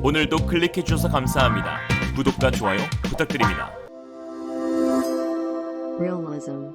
오늘도 클릭해주셔서 감사합니다. 구독과 좋아요 부탁드립니다.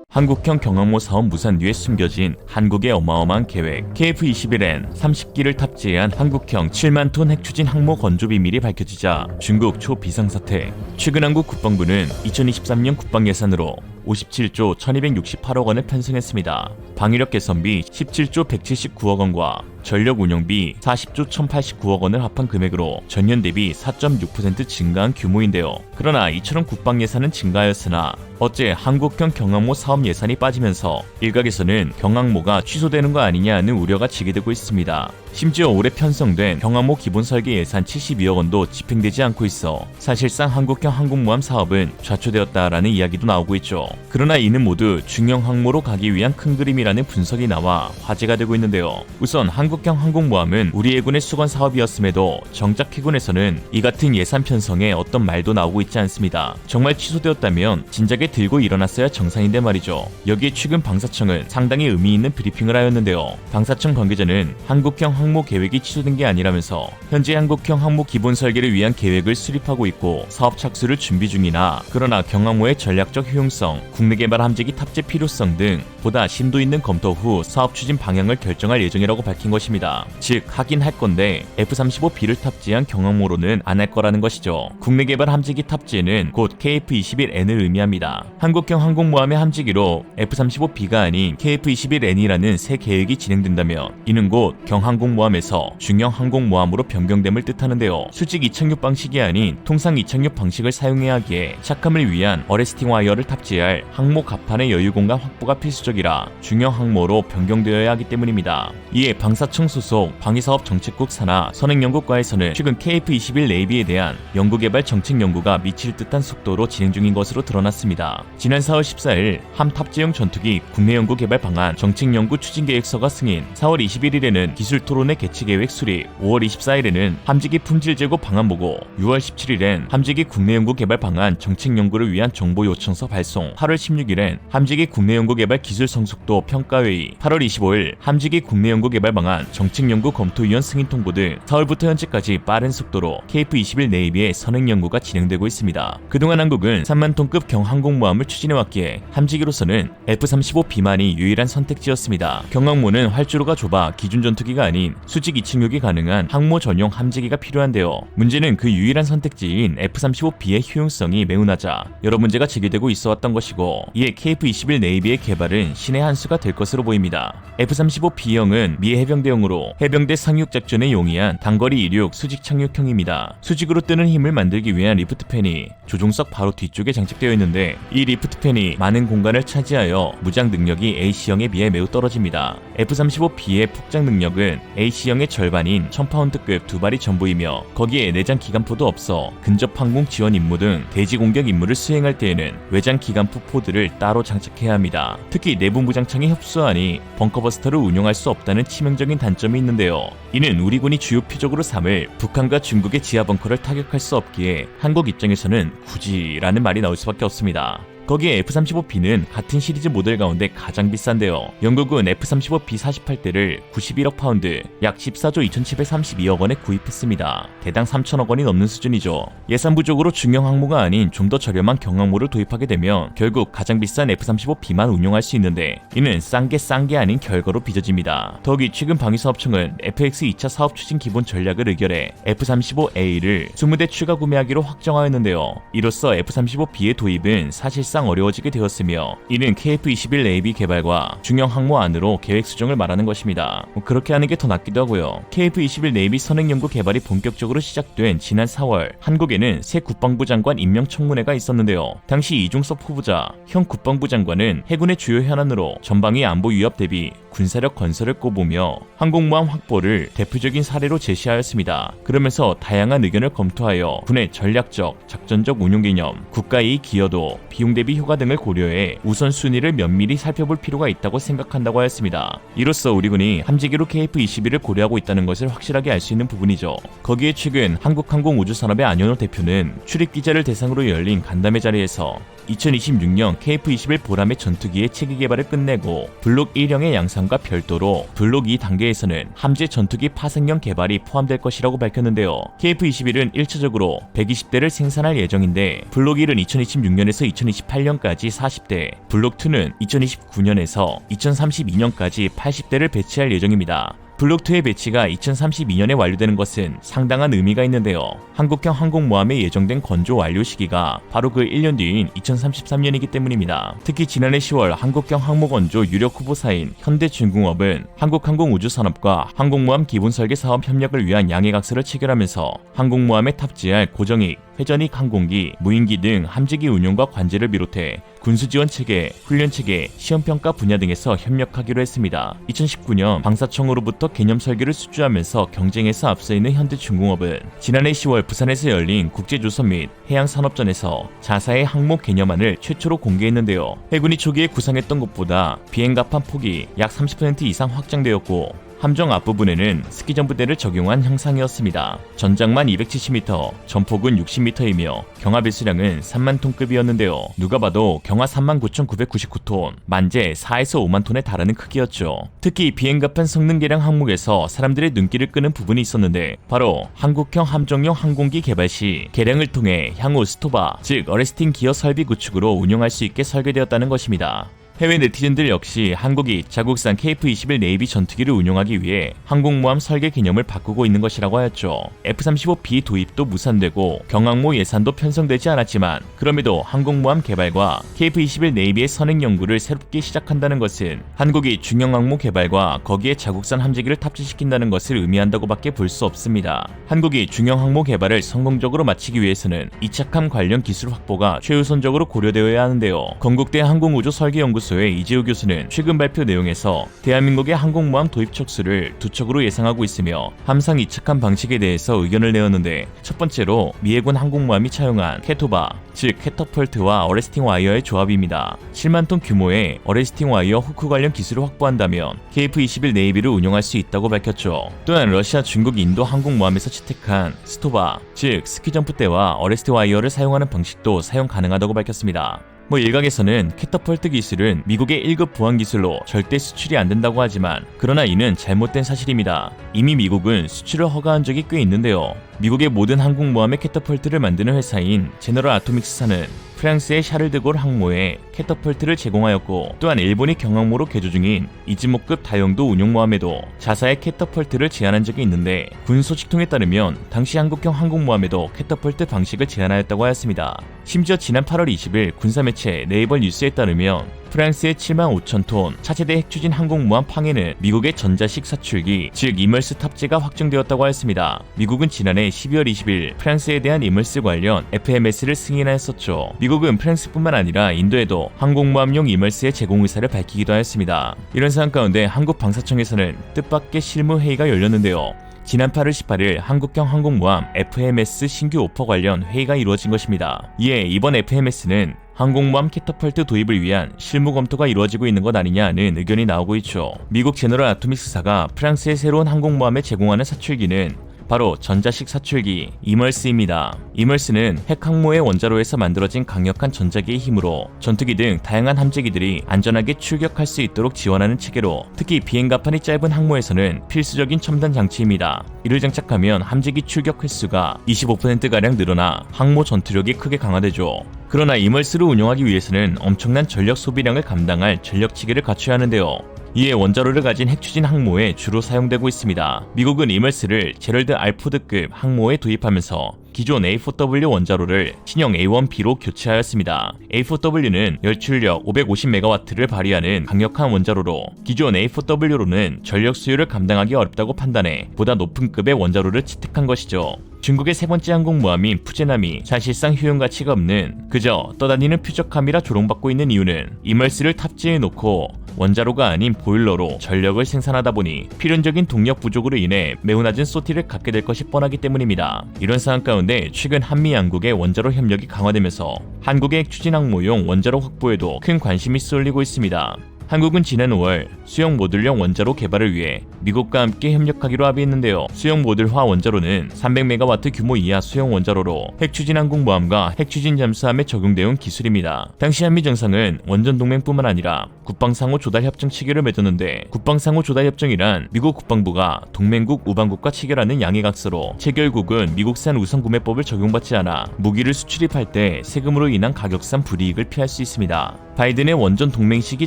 한국형 경항모 사업 무산 뒤에 숨겨진 한국의 어마어마한 계획. KF-21N 30기를 탑재한 한국형 7만 톤 핵추진 항모 건조 비밀이 밝혀지자 중국 초비상사태. 최근 한국 국방부는 2023년 국방 예산으로 57조 1268억 원을 편성했습니다. 방위력 개선비 17조 179억 원과 전력 운영비 40조 1089억 원을 합한 금액으로 전년 대비 4.6% 증가한 규모인데요. 그러나 이처럼 국방 예산은 증가하였으나 어째 한국형 경항모 사업 예산이 빠지면서 일각에서는 경항모가 취소되는 거 아니냐는 우려가 제기되고 있습니다. 심지어 올해 편성된 경항모 기본 설계 예산 72억 원도 집행되지 않고 있어 사실상 한국형 항공모함 사업은 좌초되었다라는 이야기도 나오고 있죠. 그러나 이는 모두 중형 항모로 가기 위한 큰 그림이라는 분석이 나와 화제가 되고 있는데요. 우선 한국형 항공모함은 우리 해군의 수건 사업이었음에도 정작 해군에서는 이 같은 예산 편성에 어떤 말도 나오고 있지 않습니다. 정말 취소되었다면 진작에 들고 일어났어야 정상인데 말이죠. 여기에 최근 방사청은 상당히 의미 있는 브리핑을 하였는데요. 방사청 관계자는 한국형 항모 계획이 취소된 게 아니라면서 현재 한국형 항모 기본 설계를 위한 계획을 수립하고 있고 사업 착수를 준비 중이나 그러나 경항모의 전략적 효용성, 국내 개발 함재기 탑재 필요성 등 보다 심도 있는 검토 후 사업 추진 방향을 결정할 예정이라고 밝힌 것입니다. 즉 하긴 할 건데 F-35B를 탑재한 경항모로는 안 할 거라는 것이죠. 국내 개발 함재기 탑재는 곧 KF-21N을 의미합니다. 한국형 항공모함의 함재기로 F-35B가 아닌 KF-21N이라는 새 계획이 진행된다면 이는 곧 경항공모함에서 중형 항공모함으로 변경됨을 뜻하는데요. 수직 이착륙 방식이 아닌 통상 이착륙 방식을 사용해야 하기에 착함을 위한 어레스팅 와이어를 탑재할 항모 갑판의 여유 공간 확보가 필수적이라 중형 항모로 변경되어야 하기 때문입니다. 이에 방사청 소속 방위사업정책국 산하 선행연구과에서는 최근 KF-21 네이비에 대한 연구개발 정책 연구가 미칠 듯한 속도로 진행 중인 것으로 드러났습니다. 지난 4월 14일 함 탑재용 전투기 국내 연구 개발 방안 정책 연구 추진 계획서가 승인, 4월 21일에는 기술 토론회 개최 계획 수립, 5월 24일에는 함재기 품질 제고 방안 보고, 6월 17일엔 함재기 국내 연구 개발 방안 정책 연구를 위한 정보 요청서 발송, 8월 16일엔 함재기 국내 연구 개발 기술 성숙도 평가회의, 8월 25일 함재기 국내 연구 개발 방안 정책 연구 검토위원 승인 통보 등 4월부터 현재까지 빠른 속도로 KF-21 네이비의 선행 연구가 진행되고 있습니다. 그동안 한국은 3만 톤급 경항공모함을 추진해왔기에 함재기로서는 F-35B만이 유일한 선택지였습니다. 경항모는 활주로가 좁아 기준 전투기가 아닌 수직 이착륙이 가능한 항모 전용 함재기가 필요한데요. 문제는 그 유일한 선택지인 F-35B의 효용성이 매우 낮아 여러 문제가 제기되고 있어왔던 것이고, 이에 KF-21 네이비의 개발은 신의 한 수가 될 것으로 보입니다. F-35B형은 미 해병대용으로 해병대 상륙 작전에 용이한 단거리 이륙 수직 착륙형입니다. 수직으로 뜨는 힘을 만들기 위한 리프트팬이 조종석 바로 뒤쪽에 장착되어 있는데 이 리프트팬이 많은 공간을 차지하여 무장 능력이 AC형에 비해 매우 떨어집니다. F-35B의 폭장 능력은 AC형의 절반인 1000파운드급 두 발이 전부이며 거기에 내장 기관포도 없어 근접 항공 지원 임무 등 대지 공격 임무를 수행할 때에는 외장 기관포 포드를 따로 장착해야 합니다. 특히 내부 무장창에 협소하니 벙커버스터를 운용할 수 없다는 치명적인 단점이 있는데요. 이는 우리 군이 주요 표적으로 삼을 북한과 중국의 지하 벙커를 타격할 수 없기에 한국 입장에서는 굳이라는 말이 나올 수밖에 없습니다. 거기에 F-35B는 같은 시리즈 모델 가운데 가장 비싼데요. 영국은 F-35B 48대를 91억 파운드, 약 14조 2732억 원에 구입했습니다. 대당 3천억 원이 넘는 수준이죠. 예산 부족으로 중형 항모가 아닌 좀 더 저렴한 경항모를 도입하게 되면 결국 가장 비싼 F-35B만 운용할 수 있는데 이는 싼 게 아닌 결과로 빚어집니다. 더욱이 최근 방위사업청은 FX 2차 사업 추진 기본 전략을 의결해 F-35A를 20대 추가 구매하기로 확정하였는데요. 이로써 F-35B의 도입은 사실상 어려워지게 되었으며 이는 KF-21 네이비 개발과 중형 항모 안으로 계획 수정을 말하는 것입니다. 그렇게 하는 게 더 낫기도 하고요. KF-21 네이비 선행 연구 개발이 본격적으로 시작된 지난 4월 한국에는 새 국방부 장관 임명 청문회가 있었는데요. 당시 이종섭 후보자 현 국방부 장관은 해군의 주요 현안으로 전방위 안보 위협 대비 군사력 건설을 꼽으며 항공모함 확보를 대표적인 사례로 제시하였습니다. 그러면서 다양한 의견을 검토하여 군의 전략적, 작전적 운용 개념, 국가이익 기여도, 비용 대비 대비 효과 등을 고려해 우선순위를 면밀히 살펴볼 필요가 있다고 생각한다고 하였습니다. 이로써 우리 군이 함재기로 KF-21을 고려하고 있다는 것을 확실하게 알 수 있는 부분이죠. 거기에 최근 한국항공우주산업의 안현호 대표는 출입기자를 대상으로 열린 간담회 자리에서 2026년 KF-21 보람의 전투기의 체계 개발을 끝내고 블록 1형의 양산과 별도로 블록 2 단계에서는 함재 전투기 파생형 개발이 포함될 것이라고 밝혔는데요. KF-21은 1차적으로 120대를 생산할 예정인데 블록 1은 2026년에서 2028년까지 40대, 블록 2는 2029년에서 2032년까지 80대를 배치할 예정입니다. 블록2의 배치가 2032년에 완료되는 것은 상당한 의미가 있는데요. 한국형 항공모함에 예정된 건조 완료 시기가 바로 그 1년 뒤인 2033년이기 때문입니다. 특히 지난해 10월 한국형 항모건조 유력 후보사인 현대중공업은 한국항공우주산업과 항공모함 기본설계 사업 협력을 위한 양해각서를 체결하면서 항공모함에 탑재할 고정익, 회전익 항공기, 무인기 등 함재기 운용과 관제를 비롯해 군수지원체계, 훈련체계, 시험평가 분야 등에서 협력하기로 했습니다. 2019년 방사청으로부터 개념 설계를 수주하면서 경쟁에서 앞서 있는 현대중공업은 지난해 10월 부산에서 열린 국제조선 및 해양산업전에서 자사의 항모 개념안을 최초로 공개했는데요. 해군이 초기에 구상했던 것보다 비행갑판 폭이 약 30% 이상 확장되었고 함정 앞부분에는 스키전 부대를 적용한 형상이었습니다. 전장만 270m, 전폭은 60m이며 경하 배수량은 3만 톤급이었는데요. 누가 봐도 경하 39,999톤, 만재 4에서 5만 톤에 달하는 크기였죠. 특히 비행갑판 성능 개량 항목에서 사람들의 눈길을 끄는 부분이 있었는데 바로 한국형 함정용 항공기 개발 시 개량을 통해 향후 스토바, 즉 어레스팅 기어 설비 구축으로 운용할 수 있게 설계되었다는 것입니다. 해외 네티즌들 역시 한국이 자국산 KF-21 네이비 전투기를 운용하기 위해 항공모함 설계 개념을 바꾸고 있는 것이라고 하였죠. F-35B 도입도 무산되고 경항모 예산도 편성되지 않았지만 그럼에도 항공모함 개발과 KF-21 네이비의 선행 연구를 새롭게 시작한다는 것은 한국이 중형항모 개발과 거기에 자국산 함재기를 탑재시킨다는 것을 의미한다고 밖에 볼 수 없습니다. 한국이 중형항모 개발을 성공적으로 마치기 위해서는 이착함 관련 기술 확보가 최우선적으로 고려되어야 하는데요. 건국대 항공우주 설계연구소 소의 이재우 교수는 최근 발표 내용에서 대한민국의 항공모함 도입 척수를 두 척으로 예상하고 있으며 함상 이착함 방식에 대해서 의견을 내었는데 첫 번째로 미 해군 항공모함이 차용한 캐토바, 즉 캐터펄트와 어레스팅 와이어의 조합입니다. 7만 톤 규모의 어레스팅 와이어 후크 관련 기술을 확보한다면 KF-21 네이비를 운용할 수 있다고 밝혔죠. 또한 러시아, 중국, 인도 항공모함에서 채택한 스토바, 즉 스키점프대와 어레스트 와이어를 사용하는 방식도 사용 가능하다고 밝혔습니다. 일각에서는 캐터펄트 기술은 미국의 1급 보안 기술로 절대 수출이 안 된다고 하지만 그러나 이는 잘못된 사실입니다. 이미 미국은 수출을 허가한 적이 꽤 있는데요. 미국의 모든 항공모함의 캐터펄트를 만드는 회사인 제너럴 아토믹스사는 프랑스의 샤를드골 항모에 캐터펄트를 제공하였고 또한 일본이 경항모로 개조 중인 이즈모급 다용도 운용모함에도 자사의 캐터펄트를 제안한 적이 있는데 군 소식통에 따르면 당시 한국형 항공모함에도 캐터펄트 방식을 제안하였다고 하였습니다. 심지어 지난 8월 20일 군사매체 네이버 뉴스에 따르면 프랑스의 7만 5천 톤 차세대 핵추진 항공모함 팡에는 미국의 전자식 사출기, 즉 이멀스 탑재가 확정되었다고 하였습니다. 미국은 지난해 12월 20일 프랑스에 대한 이멀스 관련 FMS를 승인하였었죠. 미국은 프랑스뿐만 아니라 인도에도 항공모함용 이멀스의 제공 의사를 밝히기도 하였습니다. 이런 상황 가운데 한국 방사청에서는 뜻밖의 실무 회의가 열렸는데요. 지난 8월 18일 한국형 항공모함 FMS 신규 오퍼 관련 회의가 이루어진 것입니다. 이에 이번 FMS는 항공모함 캐터펄트 도입을 위한 실무 검토가 이루어지고 있는 것 아니냐는 의견이 나오고 있죠. 미국 제너럴 아토믹스사가 프랑스의 새로운 항공모함에 제공하는 사출기는 바로 전자식 사출기 이멀스입니다. 이멀스는 핵항모의 원자로에서 만들어진 강력한 전자기의 힘으로 전투기 등 다양한 함재기들이 안전하게 출격할 수 있도록 지원하는 체계로 특히 비행갑판이 짧은 항모에서는 필수적인 첨단 장치입니다. 이를 장착하면 함재기 출격 횟수가 25%가량 늘어나 항모 전투력이 크게 강화되죠. 그러나 이멀스를 운용하기 위해서는 엄청난 전력 소비량을 감당할 전력 체계를 갖춰야 하는데요. 이에 원자로를 가진 핵추진 항모에 주로 사용되고 있습니다. 미국은 이멀스를 제럴드 알포드급 항모에 도입하면서 기존 A4W 원자로를 신형 A1B로 교체하였습니다. A4W는 열출력 550MW를 발휘하는 강력한 원자로로 기존 A4W로는 전력 수요를 감당하기 어렵다고 판단해 보다 높은 급의 원자로를 채택한 것이죠. 중국의 세 번째 항공모함인 푸제남이 사실상 효용 가치가 없는 그저 떠다니는 표적함이라 조롱받고 있는 이유는 이멀스를 탑재해놓고 원자로가 아닌 보일러로 전력을 생산하다 보니 필연적인 동력 부족으로 인해 매우 낮은 소티를 갖게 될 것이 뻔하기 때문입니다. 이런 상황 가운데 최근 한미 양국의 원자로 협력이 강화되면서 한국의 핵추진 항모용 원자로 확보에도 큰 관심이 쏠리고 있습니다. 한국은 지난 5월 수형 모듈형 원자로 개발을 위해 미국과 함께 협력하기로 합의했는데요. 수형 모듈화 원자로는 300MW 규모 이하 수형 원자로로 핵추진 항공모함과 핵추진 잠수함에 적용되어 기술입니다. 당시 한미 정상은 원전 동맹뿐만 아니라 국방상호 조달협정 체결을 맺었는데, 국방상호 조달협정이란 미국 국방부가 동맹국 우방국과 체결하는 양해각서로 체결국은 미국산 우선구매법을 적용받지 않아 무기를 수출입할 때 세금으로 인한 가격상 불이익을 피할 수 있습니다. 바이든의 원전 동맹식이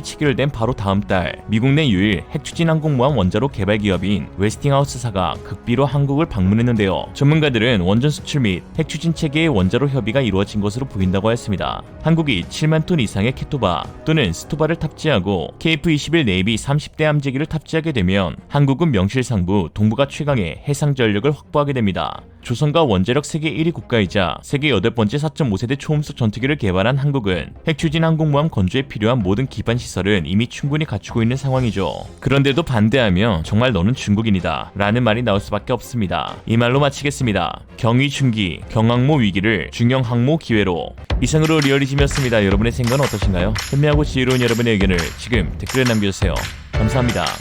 체결된 바로 다음 달 미국 내 유일 핵추진 항공모함 원자로 개발 기업인 웨스팅하우스사가 극비로 한국을 방문했는데요. 전문가들은 원전 수출 및 핵추진 체계의 원자로 협의가 이루어진 것으로 보인다고 했습니다. 한국이 7만 톤 이상의 캐토바 또는 스토바를 탑재하고 KF-21 네이비 30대 함재기를 탑재하게 되면 한국은 명실상부 동북아 최강의 해상 전력을 확보하게 됩니다. 조선과 원자력 세계 1위 국가이자 세계 8번째 4.5세대 초음속 전투기를 개발한 한국은 핵추진 항공모함 건조에 필요한 모든 기반 시설은 이미 충분히 갖추고 있는 상황이죠. 그런데도 반대하며 정말 너는 중국인이다 라는 말이 나올 수밖에 없습니다. 이 말로 마치겠습니다. 경위중기, 경항모 위기를 중형항모 기회로. 이상으로 리얼리즘이었습니다. 여러분의 생각은 어떠신가요? 현명하고 지혜로운 여러분의 의견을 지금 댓글에 남겨주세요. 감사합니다.